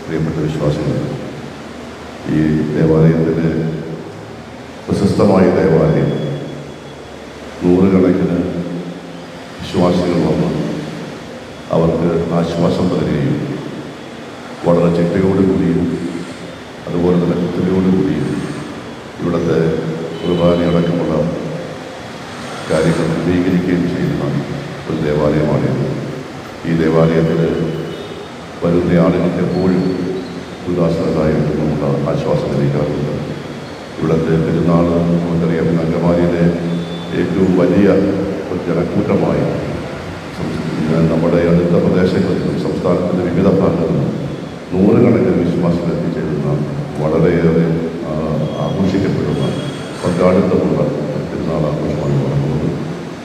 പ്രിയപ്പെട്ട വിശ്വാസികൾ, ഈ ദേവാലയത്തിന് പ്രശസ്തമായ ദേവാലയം നൂറുകണക്കിന് വിശ്വാസികൾ വന്ന് അവർക്ക് ആശ്വാസം പകരുകയും വളരെ ചിട്ടയോടുകൂടിയും അതുപോലെ തന്നെ കൃത്യതയോടുകൂടിയും ഇവിടുത്തെ കുർബാനയടക്കമുള്ള കാര്യങ്ങൾ ക്രമീകരിക്കുകയും ചെയ്യുന്ന ഒരു ദേവാലയമാണിത്. ഈ ദേവാലയത്തിൽ വരുന്ന ആളുകൾക്ക് എപ്പോഴും ഉല്ലാസകരമായിട്ട് നമുക്ക് ആശ്വാസം ലഭിക്കാറുണ്ട്. ഇവിടുത്തെ പെരുന്നാൾ നമുക്കറിയാം, അങ്കമാലിയിലെ ഏറ്റവും വലിയ ഒരു ജനക്കൂട്ടമായി നമ്മുടെ അടുത്ത പ്രദേശങ്ങളിൽ നിന്നും സംസ്ഥാനത്തിൻ്റെ വിവിധ ഭാഗങ്ങളിൽ നിന്നും നൂറുകണക്കിന് വിശ്വാസികൾ എത്തിച്ചേരുന്ന വളരെയേറെ ആഘോഷിക്കപ്പെടുന്ന പങ്കാളിത്തമുള്ള പെരുന്നാൾ ആഘോഷമാണ് നടക്കുന്നത്.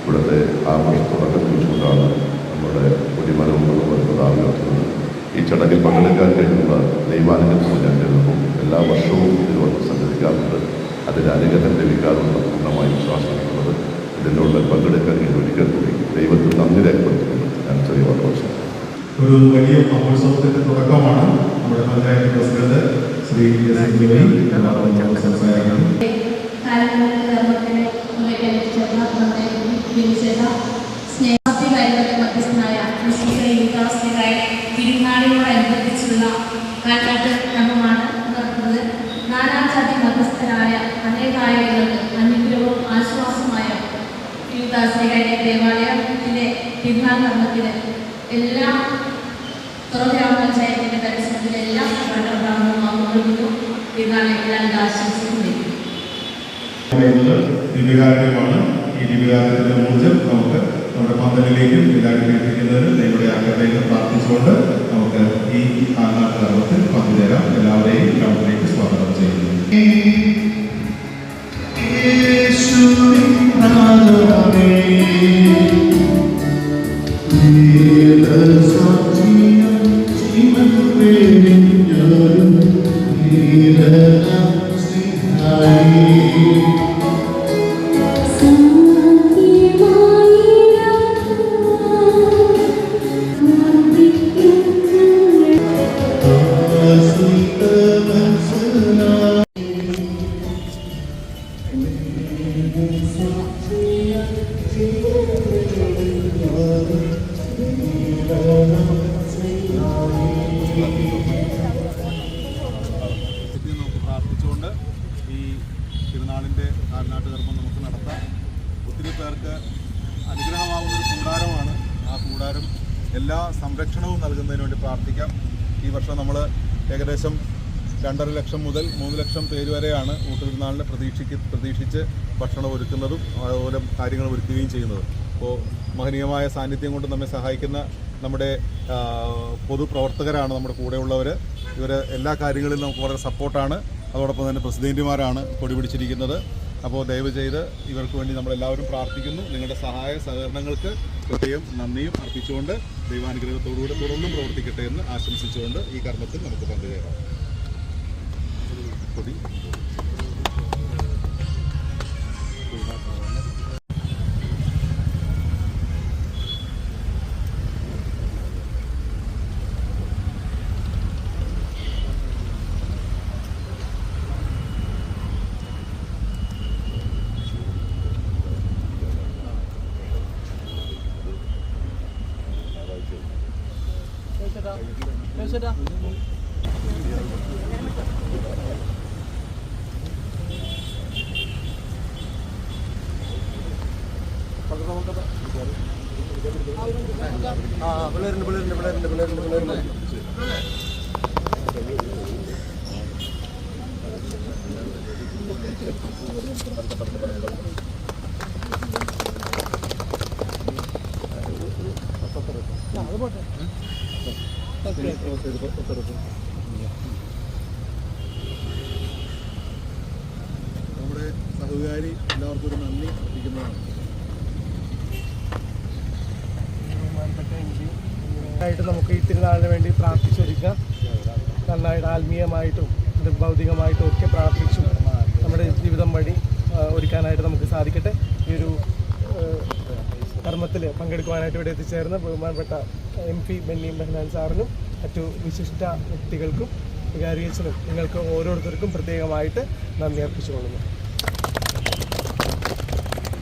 ഇവിടുത്തെ ആഘോഷത്തോടൊക്കെ കുറിച്ചുകൊണ്ടാണ് നമ്മുടെ കൊടിമരവും പ്രധാനമാക്കുന്നത്. ഈ ചടങ്ങിൽ പങ്കെടുക്കാൻ കഴിയുന്ന ദൈവാനുഗ്രഹം ഞാൻ കരുതുന്നു. എല്ലാ വർഷവും ഇതിൽ വന്ന് സംഘടിക്കാറുണ്ട്. അതിന് അനുഗ്രഹം ലഭിക്കാറുണ്ട് പൂർണ്ണമായി വിശ്വാസമുള്ളത്. ഇതിനുള്ള പങ്കെടുക്കാൻ ഞാൻ ഒരിക്കൽ കൂടി ദൈവത്തിന് നന്ദി രേഖപ്പെടുത്തുന്നത് ഞാൻ ചെറിയ വർഷം. ഒരു വലിയ മഹോത്സവത്തിന്റെ തുടക്കമാണ്. നമ്മുടെ പഞ്ചായത്ത് പ്രസിഡന്റ് ശ്രീ തിരുനാളിനോടനുബന്ധിച്ചുള്ള കാൽനാട്ട് ക്രമമാണ് നടക്കുന്നത്. നാനാജാതി മതസ്ഥരായ അനേകായിരങ്ങൾക്ക് അനുഗ്രഹവും ആശ്വാസമായ യുവദാസികളുടെ ദേവാലയത്തിലെ തിരുനാൾ കർമ്മത്തിന് എല്ലാ ഗ്രാമപഞ്ചായത്തിന്റെ പരിസരത്തിലെ എല്ലാ ഗ്രാമങ്ങളും തിരുനാളിൽ ആശംസിക്കുന്നു. ദിവ്യകാരുണ്യമാണ്. ഈ ദിവ്യകാരുണ്യത്തിന്റെ ഊർജ്ജം നമുക്ക് നമ്മുടെ പന്തലിലേക്കും എല്ലാവരിലേക്കും എത്തിക്കുന്നതിന് ദൈവയുടെ ആഗ്രഹത്തിലേക്ക് പ്രാർത്ഥിച്ചുകൊണ്ട് നമുക്ക് ഈ കാൽനാട്ട് കർമ്മത്തിൽ പങ്കുചേരാം. എല്ലാവരെയും ഗ്രൗണ്ടിലേക്ക് സ്വാഗതം ചെയ്യുന്നു. നമുക്ക് പ്രാർത്ഥിച്ചുകൊണ്ട് ഈ തിരുനാളിൻ്റെ കാൽനാട്ട് കർമ്മം നമുക്ക് നടത്താം. ഒത്തിരി പേർക്ക് അനുഗ്രഹമാവുന്നൊരു കൂടാരമാണ്. ആ കൂടാരം എല്ലാ സംരക്ഷണവും നൽകുന്നതിന് വേണ്ടി പ്രാർത്ഥിക്കാം. ഈ വർഷം നമ്മൾ ഏകദേശം 2.5 ലക്ഷം മുതൽ 3 ലക്ഷം പേര് വരെയാണ് ഊട്ടുതിരുനാളിനെ പ്രതീക്ഷിച്ച് ഭക്ഷണം ഒരുക്കുന്നതും അതുപോലെ കാര്യങ്ങൾ ഒരുക്കുകയും ചെയ്യുന്നത്. അപ്പോൾ മഹനീയമായ സാന്നിധ്യം കൊണ്ട് നമ്മെ സഹായിക്കുന്ന നമ്മുടെ പൊതുപ്രവർത്തകരാണ് നമ്മുടെ കൂടെയുള്ളവർ. ഇവർ എല്ലാ കാര്യങ്ങളിലും നമുക്ക് വളരെ സപ്പോർട്ടാണ്. അതോടൊപ്പം തന്നെ പ്രസിഡന്റുമാരാണ് കൊടി പിടിച്ചിരിക്കുന്നത്. അപ്പോൾ ദയവ് ചെയ്ത് ഇവർക്ക് വേണ്ടി നമ്മളെല്ലാവരും പ്രാർത്ഥിക്കുന്നു. നിങ്ങളുടെ സഹായ സഹകരണങ്ങൾക്ക് പ്രത്യേകം നന്ദിയും അർപ്പിച്ചുകൊണ്ട് ദൈവാനുഗ്രഹത്തോടുകൂടി തുടർന്നും പ്രവർത്തിക്കട്ടെ എന്ന് ആശംസിച്ചുകൊണ്ട് ഈ കർമ്മത്തിൽ നമുക്ക് പങ്കുചേരാം. കൊടി പിള്ളേരുണ്ട് നമ്മുടെ സഹകാരി എല്ലാവർക്കും ഒരു നന്ദി അർപ്പിക്കുന്നതാണ്. നമുക്ക് ഈ തിരുനാളിന് വേണ്ടി പ്രാർത്ഥിച്ചൊരുക്കാം. നന്നായിട്ട് ആത്മീയമായിട്ടും ഭൗതികമായിട്ടും ഒക്കെ പ്രാർത്ഥിച്ചു നമ്മുടെ ജീവിതം വഴി ഒരുക്കാനായിട്ട് നമുക്ക് സാധിക്കട്ടെ. ഈ ഒരു കർമ്മത്തിൽ പങ്കെടുക്കുവാനായിട്ട് ഇവിടെ എത്തിച്ചേർന്ന ബഹുമാനപ്പെട്ട MP ബെന്നി ബെഹനാൻ സാറിനും മറ്റു വിശിഷ്ട വ്യക്തികൾക്കും വികാരിയച്ഛനും നിങ്ങൾക്ക് ഓരോരുത്തർക്കും പ്രത്യേകമായിട്ട് നന്ദി അർപ്പിച്ചുകൊള്ളുന്നു.